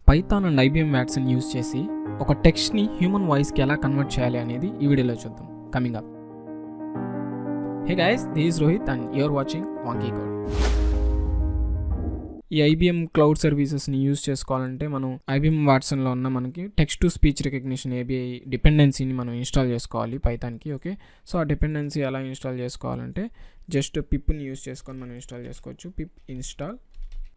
Python and IBM Watson use చేసి ఒక టెక్స్ట్ని human వాయిస్కి ఎలా కన్వర్ట్ చేయాలి అనేది ఈ వీడియోలో చూద్దాం. Coming up. Hey guys, this is Rohit and you're watching వాంకీ కోడ్. ఈ ఐబీఎం క్లౌడ్ సర్వీసెస్ని యూజ్ చేసుకోవాలంటే మనం ఐబీఎం వాట్సన్లో ఉన్న మనకి text to speech recognition API డిపెండెన్సీని మనం ఇన్స్టాల్ చేసుకోవాలి పైథాన్కి. ఓకే, సో ఆ డిపెండెన్సీ ఎలా ఇన్స్టాల్ చేసుకోవాలంటే జస్ట్ పిప్ని యూజ్ చేసుకొని మనం ఇన్స్టాల్ చేసుకోవచ్చు. Pip install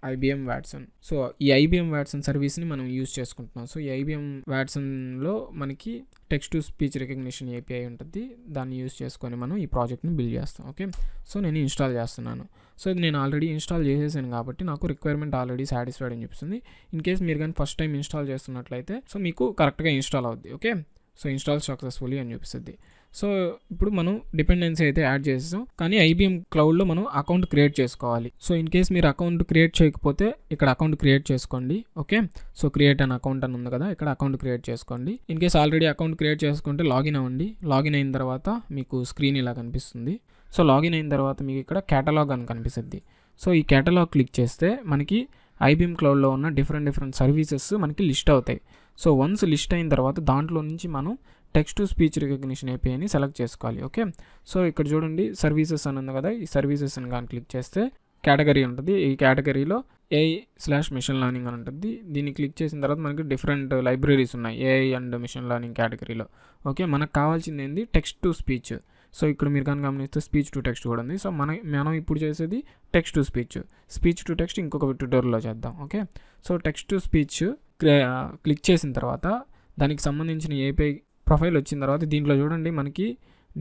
IBM Watson. So ఈ ఐబీఎం వాట్సన్ సర్వీస్ని మనం యూజ్ చేసుకుంటున్నాం. సో ఈ ఐబీఎం వాట్సన్లో మనకి text to speech recognition API ఉంటుంది. దాన్ని యూజ్ చేసుకొని మనం ఈ ప్రాజెక్ట్ని బిల్డ్ చేస్తాం. ఓకే, సో నేను ఇన్స్టాల్ చేస్తున్నాను. సో ఇది నేను ఆల్రెడీ ఇన్స్టాల్ చేసేసాను కాబట్టి నాకు రిక్వైర్మెంట్ ఆల్రెడీ సాటిస్ఫైడ్ అని చూపిస్తుంది. ఇన్ కేస్ మీరు కానీ ఫస్ట్ టైం ఇన్స్టాల్ చేస్తున్నట్లయితే సో మీకు కరెక్ట్గా ఇన్స్టాల్ అవుద్ది. ఓకే, సో ఇన్స్టాల్ సక్సెస్ఫుల్లీ అని చూపిస్తుంది. సో ఇప్పుడు మనం డిపెండెన్సీ అయితే యాడ్ చేసాం, కానీ ఐబీఎం క్లౌడ్లో మనం అకౌంట్ క్రియేట్ చేసుకోవాలి. సో ఇన్ కేస్ మీరు అకౌంట్ క్రియేట్ చేయకపోతే ఇక్కడ అకౌంట్ క్రియేట్ చేసుకోండి. Okay, so create an account అని ఉంది కదా, ఇక్కడ అకౌంట్ క్రియేట్ చేసుకోండి. In case already account create చేసుకుంటే లాగిన్ అవ్వండి. లాగిన్ అయిన తర్వాత మీకు స్క్రీన్ ఇలా కనిపిస్తుంది. సో లాగిన్ అయిన తర్వాత మీకు ఇక్కడ కేటలాగ్ అని కనిపిస్తుంది. సో ఈ కేటలాగ్ క్లిక్ చేస్తే మనకి ఐబీఎం క్లౌడ్లో ఉన్న డిఫరెంట్ సర్వీసెస్ మనకి లిస్ట్ అవుతాయి. సో వన్స్ లిస్ట్ అయిన తర్వాత దాంట్లో నుంచి మనం టెక్స్ట్ టు స్పీచ్ రికగ్నిషన్ ఏపీఐని సెలెక్ట్ చేసుకోవాలి. ఓకే, సో ఇక్కడ చూడండి సర్వీసెస్ అని ఉంది కదా, ఈ సర్వీసెస్ అని కానీ క్లిక్ చేస్తే కేటగిరీ ఉంటుంది. ఈ కేటగిరీలో AI/మెషిన్ లెర్నింగ్ అని ఉంటుంది. దీన్ని క్లిక్ చేసిన తర్వాత మనకి డిఫరెంట్ లైబ్రరీస్ ఉన్నాయి AI అండ్ మెషిన్ లెర్నింగ్ కేటగిరీలో. ఓకే, మనకు కావాల్సింది ఏంది టెక్స్ట్ టు స్పీచ్. సో ఇక్కడ మీరు కానీ గమనిస్తే స్పీచ్ టు టెక్స్ట్ కూడా ఉంది. సో మనం ఇప్పుడు చేసేది text to speech to text ఇంకొక ట్యూటోరియల్లో చేద్దాం. Okay, so text to speech click చేసిన తర్వాత దానికి సంబంధించిన ఏపీఐ ప్రొఫైల్ వచ్చిన తర్వాత దీంట్లో చూడండి మనకి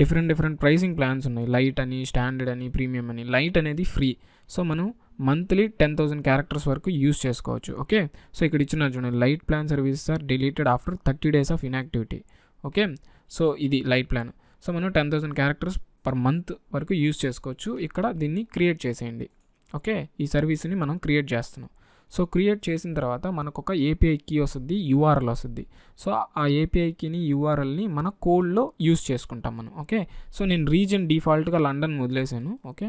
డిఫరెంట్ ప్రైసింగ్ ప్లాన్స్ ఉన్నాయి. లైట్ అని, స్టాండర్డ్ అని, ప్రీమియం అని. లైట్ అనేది ఫ్రీ. సో మనం మంత్లీ 10,000 క్యారెక్టర్స్ వరకు యూస్ చేసుకోవచ్చు. ఓకే, సో ఇక్కడ ఇచ్చిన చూడండి light plan services are deleted after 30 days of inactivity. Okay, so ఇది లైట్ ప్లాన్. సో మనం 10,000 క్యారెక్టర్స్ పర్ మంత్ వరకు యూస్ చేసుకోవచ్చు. ఇక్కడ దీన్ని క్రియేట్ చేసేయండి. ఓకే, ఈ సర్వీస్ని మనం క్రియేట్ చేస్తున్నాం. సో క్రియేట్ చేసిన తర్వాత మనకు ఒక ఏపీఐ కీ వస్తుంది, యూఆర్ఎల్ వస్తుంది. సో ఆ ఏపీఐ కీని, యూఆర్ఎల్ని మన కోడ్లో యూస్ చేసుకుంటాం మనం. ఓకే, సో నేను రీజన్ డిఫాల్ట్గా లండన్ వదిలేసాను. ఓకే,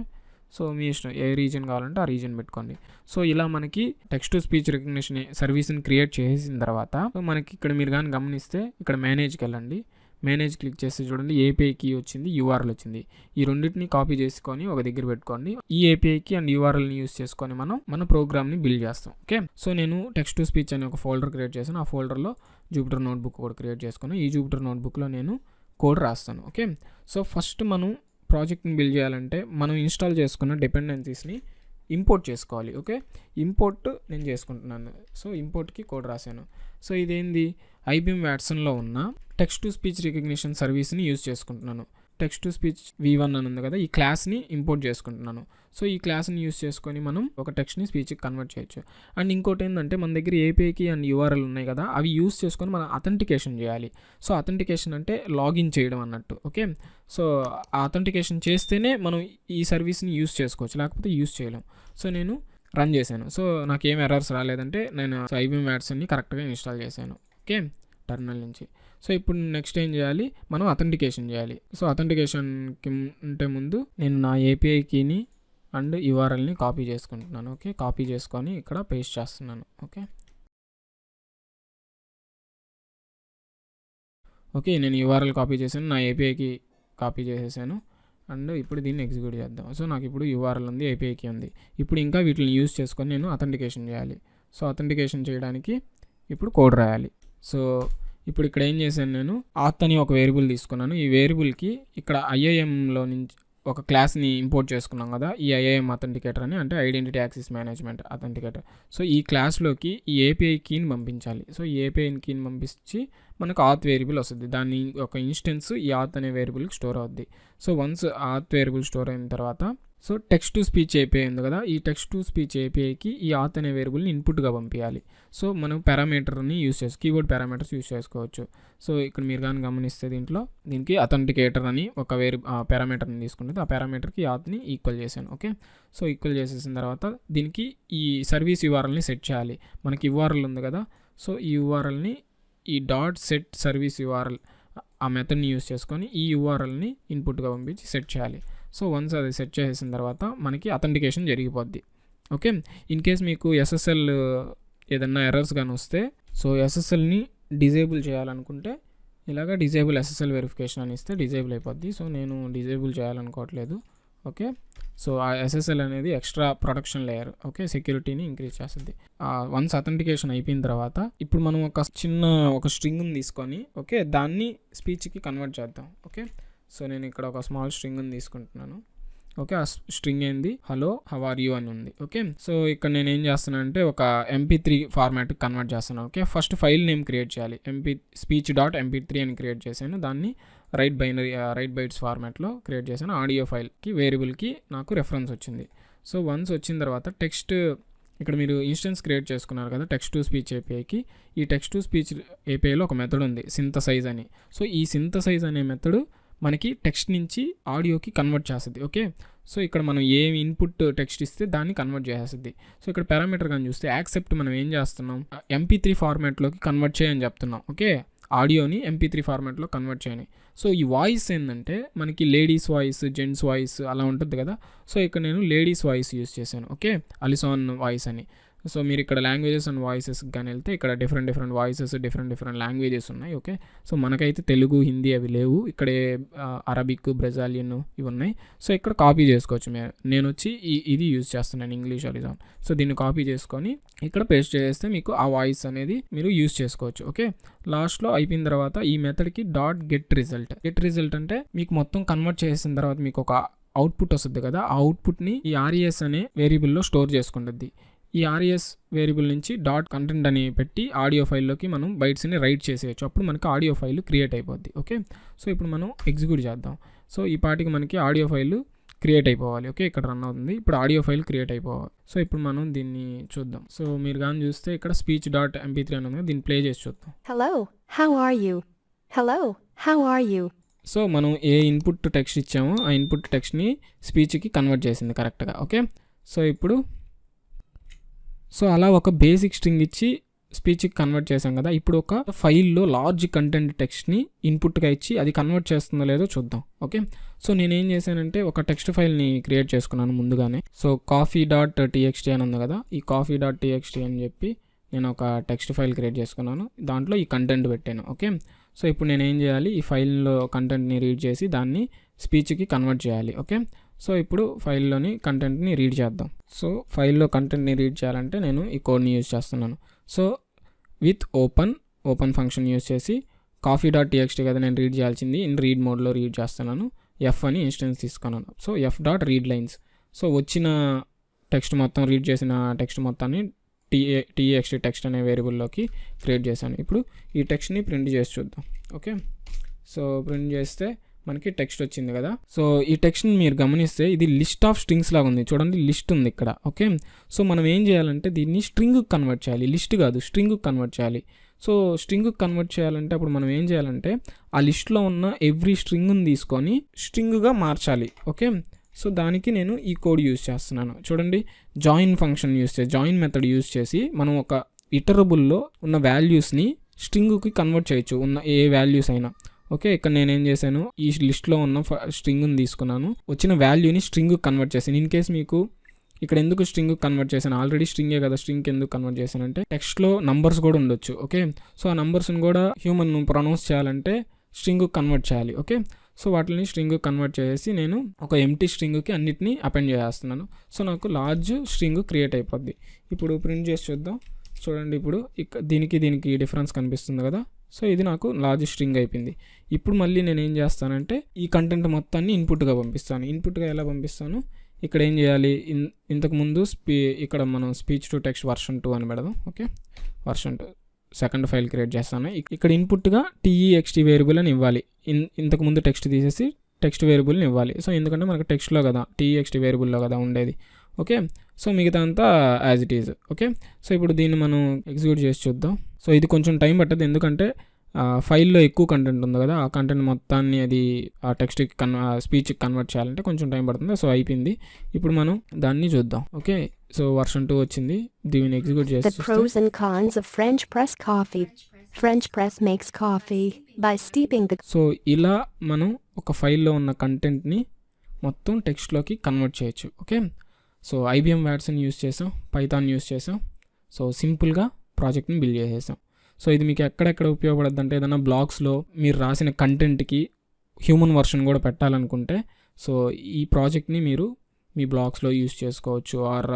సో మీ ఇష్టం, ఏ రీజన్ కావాలంటే ఆ రీజన్ పెట్టుకోండి. సో ఇలా మనకి టెక్స్ట్ టు స్పీచ్ రికగ్నిషన్ సర్వీస్ని క్రియేట్ చేసిన తర్వాత సో మనకి ఇక్కడ మీరు కానీ గమనిస్తే ఇక్కడ మేనేజ్కి వెళ్ళండి. మేనేజ్ క్లిక్ చేసి చూడండి ఏపీఐ కీ వచ్చింది, యూఆర్ఎల్ వచ్చింది. ఈ రెండింటిని కాపీ చేసుకొని ఒక దగ్గర పెట్టుకోండి. ఈ ఏపీఐ కీ అండ్ యూఆర్ఎల్ని యూస్ చేసుకొని మనం మన ప్రోగ్రామ్ని బిల్డ్ చేస్తాం. ఓకే, సో నేను టెక్స్ట్ టు స్పీచ్ అనే ఒక ఫోల్డర్ క్రియేట్ చేశాను. ఆ ఫోల్డర్లో జూపిటర్ నోట్బుక్ కూడా క్రియేట్ చేసుకుని ఈ జూపిటర్ నోట్బుక్లో నేను కోడ్ రాస్తాను. ఓకే, సో ఫస్ట్ మనం ప్రాజెక్ట్ని బిల్డ్ చేయాలంటే మనం ఇన్స్టాల్ చేసుకున్న డిపెండెన్సీస్ని ఇంపోర్ట్ చేసుకోవాలి. ఓకే, ఇంపోర్ట్ నేను చేసుకుంటున్నాను. సో ఇంపోర్ట్కి కోడ్ రాశాను. సో ఇదేంది ఐబీఎం వాట్సన్లో ఉన్న టెక్స్ట్ టు స్పీచ్ రికగ్నిషన్ సర్వీస్ని యూజ్ చేసుకుంటున్నాను. టెక్స్ట్ టు స్పీచ్ V1 అని ఉంది కదా, ఈ క్లాస్ని ఇంపోర్ట్ చేసుకుంటున్నాను. సో ఈ క్లాస్ని యూజ్ చేసుకొని మనం ఒక టెక్స్ట్ని స్పీచ్కి కన్వర్ట్ చేయొచ్చు. అండ్ ఇంకోటి ఏంటంటే మన దగ్గర ఏపీఐకి అండ్ యూఆర్ఎల్ ఉన్నాయి కదా, అవి యూజ్ చేసుకొని మనం అథెంటికేషన్ చేయాలి. సో అథెంటికేషన్ అంటే లాగిన్ చేయడం అన్నట్టు. ఓకే, సో ఆ అథెంటికేషన్ చేస్తేనే మనం ఈ సర్వీస్ని యూజ్ చేసుకోవచ్చు, లేకపోతే యూజ్ చేయలేం. సో నేను రన్ చేశాను. సో నాకు ఏం ఎర్రర్స్ రాలేదంటే నేను ఐబీఎం వాట్సన్ని కరెక్ట్గా ఇన్స్టాల్ చేశాను. ఓకే, టెర్మినల్ నుంచి. సో ఇప్పుడు నెక్స్ట్ ఏం చేయాలి, మనం అథెంటికేషన్ చేయాలి. సో అథెంటికేషన్కి ఉంటే ముందు నేను నా ఏపీఐ కీని అండ్ యూఆర్ఎల్ని కాపీ చేసుకుంటున్నాను. ఓకే, కాపీ చేసుకొని ఇక్కడ పేస్ట్ చేస్తున్నాను. ఓకే, నేను యూఆర్ఎల్ కాపీ చేశాను, నా ఏపీఐకి కాపీ చేసేసాను. అండ్ ఇప్పుడు దీన్ని ఎగ్జిక్యూట్ చేద్దాం. సో నాకు ఇప్పుడు యూఆర్ఎల్ ఉంది, ఏపీఐకి ఉంది. ఇప్పుడు ఇంకా వీటిని యూజ్ చేసుకొని నేను అథెంటికేషన్ చేయాలి. సో అథెంటికేషన్ చేయడానికి ఇప్పుడు కోడ్ రాయాలి. సో ఇప్పుడు ఇక్కడ ఏం చేశాను, నేను ఆత్ అని ఒక వేరియబుల్ తీసుకున్నాను. ఈ వేరియబుల్కి ఇక్కడ ఐఐఎంలో నుంచి ఒక క్లాస్ని ఇంపోర్ట్ చేసుకున్నాం కదా, ఈ ఐఐఎం అథెంటికేటర్ అని, అంటే identity access management authenticator. So ఈ క్లాస్లోకి ఈ ఏపీఐ కీని పంపించాలి. సో ఈ ఏపీఐ కీని పంపించి మనకు ఆత్ వేరియబుల్ వస్తుంది. దాన్ని ఒక ఇన్స్టెన్స్ ఈ ఆత్ అనే వేరియబుల్కి స్టోర్ అవుద్ది. సో వన్స్ ఆత్ వేరియబుల్ స్టోర్ అయిన తర్వాత so text to speech API ఉంది కదా, ఈ టెక్స్ట్ టు స్పీచ్ ఏపీఐకి ఈ ఆత్ అనే వేరియబుల్ని ఇన్పుట్గా పంపించాలి. సో మనం పారామీటర్ని యూస్ చేసుకోవచ్చు, కీబోర్డ్ పారామీటర్స్ యూస్ చేసుకోవచ్చు. సో ఇక్కడ మీరు కానీ గమనిస్తే దీనికి అథెంటికేటర్ అని ఒక పారామీటర్ని తీసుకుంటుంది. ఆ పారామీటర్కి ఆత్ని ఈక్వల్ చేశాను. ఓకే, సో ఈక్వల్ చేసేసిన తర్వాత దీనికి ఈ సర్వీస్ యూఆర్ఎల్ని సెట్ చేయాలి. మనకి యూఆర్ఎల్ ఉంది కదా, సో ఈ యూఆర్ఎల్ని ఈ డాట్ సెట్ సర్వీస్ యూఆర్ఎల్ ఆ మెథడ్ని యూస్ చేసుకొని ఈ యూఆర్ఎల్ని ఇన్పుట్గా పంపించి సెట్ చేయాలి. సో వన్స్ అది సెట్ చేసిన తర్వాత మనకి అథెంటికేషన్ జరిగిపోద్ది. ఓకే, ఇన్ కేస్ మీకు SSL ఏదన్నా ఎర్రర్స్ కానీ వస్తే సో ఎస్ఎస్ఎల్ని డిజేబుల్ చేయాలనుకుంటే ఇలాగ డిజేబుల్ ఎస్ఎస్ఎల్ వెరిఫికేషన్ అని ఇస్తే డిజేబుల్ అయిపోద్ది. సో నేను డిజేబుల్ చేయాలనుకోవట్లేదు. ఓకే, సో ఆ ఎస్ఎస్ఎల్ అనేది ఎక్స్ట్రా ప్రొటెక్షన్ లేయర్. ఓకే, సెక్యూరిటీని ఇంక్రీజ్ చేస్తుంది. వన్స్ అథెంటికేషన్ అయిపోయిన తర్వాత ఇప్పుడు మనం ఒక స్ట్రింగ్ని తీసుకొని ఓకే దాన్ని స్పీచ్కి కన్వర్ట్ చేద్దాం. ఓకే, సో నేను ఇక్కడ ఒక స్మాల్ స్ట్రింగ్ని తీసుకుంటున్నాను. ఓకే, ఆ స్ట్రింగ్ ఏంది హలో హౌ ఆర్ యూ అని ఉంది. ఓకే, సో ఇక్కడ నేను ఏం చేస్తున్నాను అంటే ఒక MP3 ఫార్మాట్కి కన్వర్ట్ చేస్తున్నాను. Okay, first file name create చేయాలి. speech.mp3 అని క్రియేట్ చేశాను. దాన్ని రైట్ బైట్స్ ఫార్మాట్లో క్రియేట్ చేశాను. ఆడియో ఫైల్కి వేరియబుల్కి నాకు రెఫరెన్స్ వచ్చింది. సో వన్స్ వచ్చిన తర్వాత టెక్స్ట్ ఇక్కడ మీరు ఇన్స్టెన్స్ క్రియేట్ చేసుకున్నారు కదా టెక్స్ట్ టు స్పీచ్ ఏపీఐకి. ఈ టెక్స్ట్ టు స్పీచ్ ఏపీఐలో ఒక మెథడ్ ఉంది సింథసైజ్ అని. సో ఈ సింథసైజ్ అనే మెథడ్ మనకి టెక్స్ట్ నుంచి ఆడియోకి కన్వర్ట్ చేస్తుంది. ఓకే, సో ఇక్కడ మనం ఏ ఇన్పుట్ టెక్స్ట్ ఇస్తే దాన్ని కన్వర్ట్ చేసేస్తుంది. సో ఇక్కడ పారామీటర్ కానీ చూస్తే యాక్సెప్ట్ మనం ఏం చేస్తున్నాం MP3 ఫార్మాట్లోకి కన్వర్ట్ చేయని చెప్తున్నాం. ఓకే, ఆడియోని MP3 ఫార్మాట్లో కన్వర్ట్ చేయని. సో ఈ వాయిస్ ఏంటంటే మనకి లేడీస్ వాయిస్, జెంట్స్ వాయిస్ అలా ఉంటుంది కదా. సో ఇక్కడ నేను లేడీస్ వాయిస్ యూస్ చేశాను. ఓకే, అలిసాన్ వాయిస్ అని. సో మీరు ఇక్కడ లాంగ్వేజెస్ అండ్ వాయిసెస్ కానీ వెళ్తే ఇక్కడ డిఫరెంట్ వాయిసెస్, డిఫరెంట్ లాంగ్వేజెస్ ఉన్నాయి. ఓకే, సో మనకైతే తెలుగు, హిందీ అవి లేవు. ఇక్కడే అరబిక్, బ్రెజాలియన్ ఇవి ఉన్నాయి. సో ఇక్కడ కాపీ చేసుకోవచ్చు. నేను వచ్చి ఇది యూజ్ చేస్తున్నాను, ఇంగ్లీష్ అలిసాన్. సో దీన్ని కాపీ చేసుకొని ఇక్కడ పేస్ట్ చేస్తే మీకు ఆ వాయిస్ అనేది మీరు యూజ్ చేసుకోవచ్చు. ఓకే, లాస్ట్లో అయిపోయిన తర్వాత ఈ మెథడ్కి గెట్ రిజల్ట్ అంటే మీకు మొత్తం కన్వర్ట్ చేసిన తర్వాత మీకు ఒక అవుట్పుట్ వస్తుంది కదా. ఆ అవుట్పుట్ని ఈ RES అనే వేరియబుల్లో స్టోర్ చేసుకుంటుంది. ఈ RES వేరియబుల్ నుంచి .content అని పెట్టి ఆడియో ఫైల్లోకి మనం బైట్స్ని రైట్ చేసేయచ్చు. అప్పుడు మనకి ఆడియో ఫైల్ క్రియేట్ అయిపోద్ది. ఓకే, సో ఇప్పుడు మనం ఎగ్జిక్యూట్ చేద్దాం. సో ఈ పాటికి మనకి ఆడియో ఫైల్ క్రియేట్ అయిపోవాలి. ఓకే, ఇక్కడ రన్ అవుతుంది. ఇప్పుడు ఆడియో ఫైల్ క్రియేట్ అయిపోవాలి. సో ఇప్పుడు మనం దీన్ని చూద్దాం. సో మీరు కానీ చూస్తే ఇక్కడ speech.mp3 అని ఉంది. దీన్ని ప్లే చేసి చూద్దాం. Hello, how are you? Hello, how are you? So మనం ఏ ఇన్పుట్ టెక్స్ట్ ఇచ్చామో ఆ ఇన్పుట్ టెక్స్ట్ని స్పీచ్కి కన్వర్ట్ చేసింది కరెక్ట్గా. ఓకే, సో ఇప్పుడు అలా ఒక బేసిక్ స్ట్రింగ్ ఇచ్చి స్పీచ్కి కన్వర్ట్ చేసాం కదా. ఇప్పుడు ఒక ఫైల్లో లార్జ్ కంటెంట్ టెక్స్ట్ని ఇన్పుట్గా ఇచ్చి అది కన్వర్ట్ చేస్తుందో లేదో చూద్దాం. ఓకే, సో నేనేం చేశానంటే ఒక టెక్స్ట్ ఫైల్ని క్రియేట్ చేసుకున్నాను ముందుగానే. సో coffee.txt అని ఉంది కదా. ఈ coffee.txt అని చెప్పి నేను ఒక టెక్స్ట్ ఫైల్ క్రియేట్ చేసుకున్నాను. దాంట్లో ఈ కంటెంట్ పెట్టాను. ఓకే, సో ఇప్పుడు నేను ఏం చేయాలి, ఈ ఫైల్లో కంటెంట్ని రీడ్ చేసి దాన్ని స్పీచ్కి కన్వర్ట్ చేయాలి. ఓకే, సో ఇప్పుడు ఫైల్లోని కంటెంట్ని రీడ్ చేద్దాం. సో ఫైల్లో కంటెంట్ని రీడ్ చేయాలంటే నేను ఈ కోడ్ని యూజ్ చేస్తున్నాను. So with open function use చేసి coffee.txt కదా నేను రీడ్ చేయాల్సింది, రీడ్ మోడ్లో రీడ్ చేస్తున్నాను. F అని ఇన్స్టెన్స్ తీసుకున్నాను. So f.readlines. సో వచ్చిన టెక్స్ట్ మొత్తం రీడ్ చేసిన టెక్స్ట్ మొత్తాన్ని TXT టెక్స్ట్ అనే వేరియబుల్లోకి క్రియేట్ చేశాను. ఇప్పుడు ఈ టెక్స్ట్ని ప్రింట్ చేసి చూద్దాం. ఓకే, సో ప్రింట్ చేస్తే మనకి టెక్స్ట్ వచ్చింది కదా. సో ఈ టెక్స్ట్ని మీరు గమనిస్తే ఇది లిస్ట్ ఆఫ్ స్ట్రింగ్స్ లాగా ఉంది. చూడండి, లిస్ట్ ఉంది ఇక్కడ. ఓకే, సో మనం ఏం చేయాలంటే దీన్ని స్ట్రింగ్కి కన్వర్ట్ చేయాలి. లిస్ట్ కాదు, స్ట్రింగ్కి కన్వర్ట్ చేయాలి. సో స్ట్రింగ్కి కన్వర్ట్ చేయాలంటే అప్పుడు మనం ఏం చేయాలంటే ఆ లిస్ట్లో ఉన్న ఎవ్రీ స్ట్రింగ్ని తీసుకొని స్ట్రింగ్గా మార్చాలి. ఓకే, సో దానికి నేను ఈ కోడ్ యూజ్ చేస్తున్నాను. చూడండి, జాయిన్ మెథడ్ యూజ్ చేసి మనం ఒక ఇటరబుల్లో ఉన్న వాల్యూస్ని స్ట్రింగ్కి కన్వర్ట్ చేయొచ్చు, ఉన్న ఏ వాల్యూస్ అయినా. ఓకే, ఇక్కడ నేనేం చేశాను, ఈ లిస్ట్లో ఉన్న స్ట్రింగ్ని తీసుకున్నాను, వచ్చిన వాల్యూని స్ట్రింగ్కి కన్వర్ట్ చేశాను. ఇన్ కేస్ మీకు ఇక్కడ ఎందుకు స్ట్రింగ్కి కన్వర్ట్ చేశాను, ఆల్రెడీ స్ట్రింగే కదా, స్ట్రింగ్కి ఎందుకు కన్వర్ట్ చేశానంటే టెక్స్ట్లో నంబర్స్ కూడా ఉండొచ్చు. ఓకే, సో ఆ నంబర్స్ని కూడా హ్యూమన్ ప్రొనౌన్స్ చేయాలంటే స్ట్రింగ్కి కన్వర్ట్ చేయాలి. ఓకే, సో వాటిని స్ట్రింగ్కి కన్వర్ట్ చేసి నేను ఒక ఎంటీ స్ట్రింగ్కి అన్నిటినీ అపెండ్ చేస్తున్నాను. సో నాకు లార్జ్ స్ట్రింగ్ క్రియేట్ అయిపోద్ది. ఇప్పుడు ప్రింట్ చేసి చూద్దాం. చూడండి, ఇప్పుడు దీనికి డిఫరెన్స్ కనిపిస్తుంది కదా. సో ఇది నాకు లార్జ్ స్ట్రింగ్ అయిపోయింది. ఇప్పుడు మళ్ళీ నేను ఏం చేస్తానంటే ఈ కంటెంట్ మొత్తాన్ని ఇన్పుట్గా పంపిస్తాను. ఇన్పుట్గా ఎలా పంపిస్తాను, ఇక్కడ ఏం చేయాలి, ఇంతకుముందు ఇక్కడ మనం స్పీచ్ టు టెక్స్ట్ version 2 అని పెడదాం. Okay, version 2 second file create చేస్తాను. ఇక్కడ ఇన్పుట్గా TEXT వేరియబుల్ అని ఇవ్వాలి. ఇంతకుముందు టెక్స్ట్ తీసేసి టెక్స్ట్ వేరియబుల్ని ఇవ్వాలి. సో ఎందుకంటే మనకు టెక్స్ట్లో కదా, TEXT వేరియబుల్లో కదా ఉండేది. ఓకే, సో మిగతా అంతా as it is. Okay, so ఇప్పుడు దీన్ని మనం ఎగ్జిక్యూట్ చేసి చూద్దాం. సో ఇది కొంచెం టైం పట్టదు, ఎందుకంటే ఫైల్లో ఎక్కువ కంటెంట్ ఉంది కదా. ఆ కంటెంట్ మొత్తాన్ని అది ఆ టెక్స్ట్కి స్పీచ్కి కన్వర్ట్ చేయాలంటే కొంచెం టైం పడుతుంది. సో అయిపోయింది. ఇప్పుడు మనం దాన్ని చూద్దాం. ఓకే, సో version 2 వచ్చింది. దీన్ని ఎగ్జిక్యూట్ చేసి The pros and cons of French press coffee. French press makes coffee by steeping the... so ఇలా మనం ఒక ఫైల్లో ఉన్న కంటెంట్ని మొత్తం టెక్స్ట్లోకి కన్వర్ట్ చేయొచ్చు. Okay, so IBM Watson use చేసాం, పైథాన్ యూస్ చేసాం. సో సింపుల్గా ప్రాజెక్ట్ని బిల్డ్ చేసేసాం. సో ఇది మీకు ఎక్కడెక్కడ ఉపయోగపడుద్ది అంటే ఏదైనా బ్లాగ్స్లో మీరు రాసిన కంటెంట్కి హ్యూమన్ వర్షన్ కూడా పెట్టాలనుకుంటే సో ఈ ప్రాజెక్ట్ని మీరు మీ బ్లాగ్స్లో యూస్ చేసుకోవచ్చు. ఆర్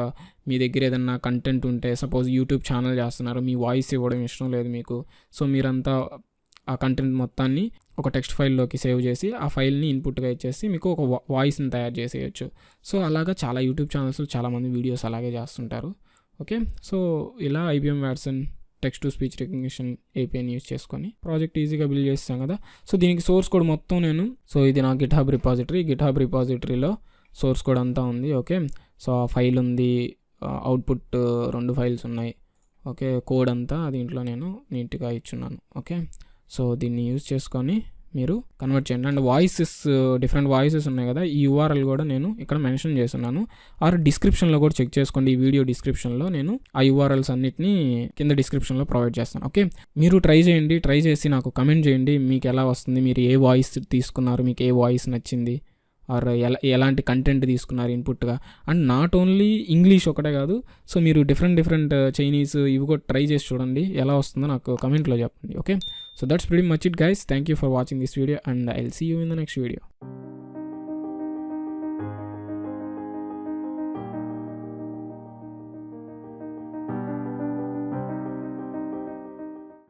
మీ దగ్గర ఏదైనా కంటెంట్ ఉంటే సపోజ్ యూట్యూబ్ ఛానల్ చేస్తున్నారు, మీ వాయిస్ ఇవ్వడం ఇష్టం లేదు మీకు, సో మీరంతా ఆ కంటెంట్ మొత్తాన్ని ఒక టెక్స్ట్ ఫైల్లోకి సేవ్ చేసి ఆ ఫైల్ని ఇన్పుట్గా ఇచ్చేసి మీకు ఒక వాయిస్ని తయారు చేసేయచ్చు. సో అలాగా చాలా యూట్యూబ్ ఛానల్స్లో చాలామంది వీడియోస్ అలాగే చేస్తుంటారు. ఓకే, సో ఇలా IBM Watson text to speech recognition APIని యూస్ చేసుకొని ప్రాజెక్ట్ ఈజీగా బిల్డ్ చేస్తాం కదా. సో దీనికి సోర్స్ కోడ్ మొత్తం సో ఇది నా గిట్హబ్ రిపాజిటరీలో సోర్స్ కోడ్ అంతా ఉంది. ఓకే, సో ఆ ఫైల్ ఉంది, అవుట్పుట్ 2 ఫైల్స్ ఉన్నాయి. ఓకే, కోడ్ అంతా దీంట్లో నేను నీట్గా ఇచ్చున్నాను. ఓకే, సో దీన్ని యూజ్ చేసుకొని మీరు కన్వర్ట్ చేయండి. అండ్ డిఫరెంట్ వాయిసెస్ ఉన్నాయి కదా, ఈ URL కూడా నేను ఇక్కడ మెన్షన్ చేస్తున్నాను. ఆర్ డిస్క్రిప్షన్లో కూడా చెక్ చేసుకోండి. ఈ వీడియో డిస్క్రిప్షన్లో నేను ఆ URLs అన్నిటినీ కింద డిస్క్రిప్షన్లో ప్రొవైడ్ చేస్తాను. ఓకే, మీరు ట్రై చేసి నాకు కమెంట్ చేయండి మీకు ఎలా వస్తుంది, మీరు ఏ వాయిస్ తీసుకున్నారు, మీకు ఏ వాయిస్ నచ్చింది, ఆర్ ఎలాంటి కంటెంట్ తీసుకున్నారు ఇన్పుట్గా. అండ్ నాట్ ఓన్లీ ఇంగ్లీష్ ఒకటే కాదు, సో మీరు డిఫరెంట్ చైనీస్ ఇవి కూడా ట్రై చేసి చూడండి, ఎలా వస్తుందో నాకు కమెంట్లో చెప్పండి. Okay, so that's pretty much it guys. Thank you for watching this video and I will see you in the next video.